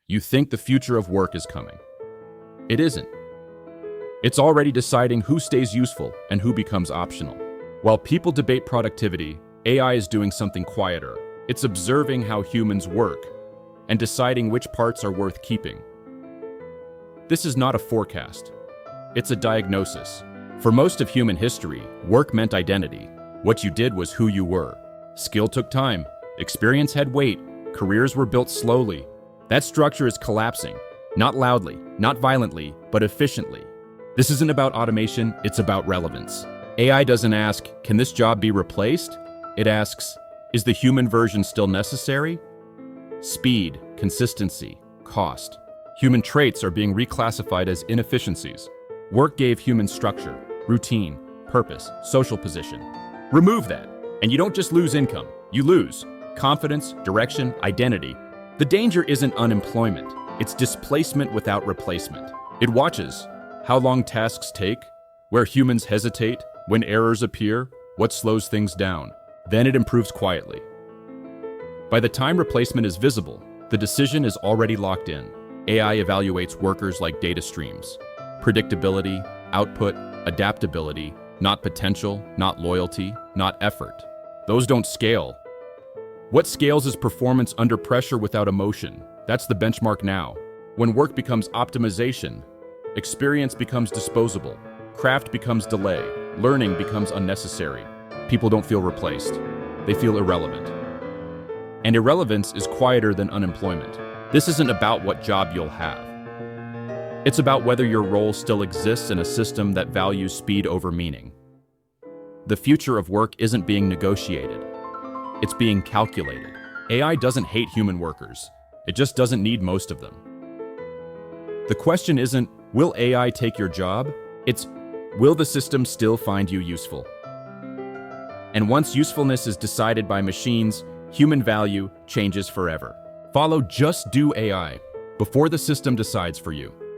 You think the future of work is coming. It isn't. It's already deciding who stays useful and who becomes optional. While people debate productivity, AI is doing something quieter. It's observing how humans work and deciding which parts are worth keeping. This is not a forecast. It's a diagnosis. For most of human history, work meant identity. What you did was who you were. Skill took time. Experience had weight. Careers were built slowly. That structure is collapsing. Not loudly, not violently, but efficiently. This isn't about automation, it's about relevance. AI doesn't ask, can this job be replaced? It asks, is the human version still necessary? Speed, consistency, cost. Human traits are being reclassified as inefficiencies. Work gave humans structure, routine, purpose, social position. Remove that, and you don't just lose income, you lose confidence, direction, identity. The danger isn't unemployment, it's displacement without replacement. It watches how long tasks take, where humans hesitate, when errors appear, what slows things down. Then it improves quietly. By the time replacement is visible, the decision is already locked in. AI evaluates workers like data streams. Predictability, output, adaptability, not potential, not loyalty, not effort. Those don't scale. What scales is performance under pressure without emotion. That's the benchmark now. When work becomes optimization, experience becomes disposable, craft becomes delay, learning becomes unnecessary. People don't feel replaced. They feel irrelevant. And irrelevance is quieter than unemployment. This isn't about what job you'll have. It's about whether your role still exists in a system that values speed over meaning. The future of work isn't being negotiated. It's being calculated. AI doesn't hate human workers. It just doesn't need most of them. The question isn't, will AI take your job? It's, will the system still find you useful? And once usefulness is decided by machines, human value changes forever. Follow Just Do AI before the system decides for you.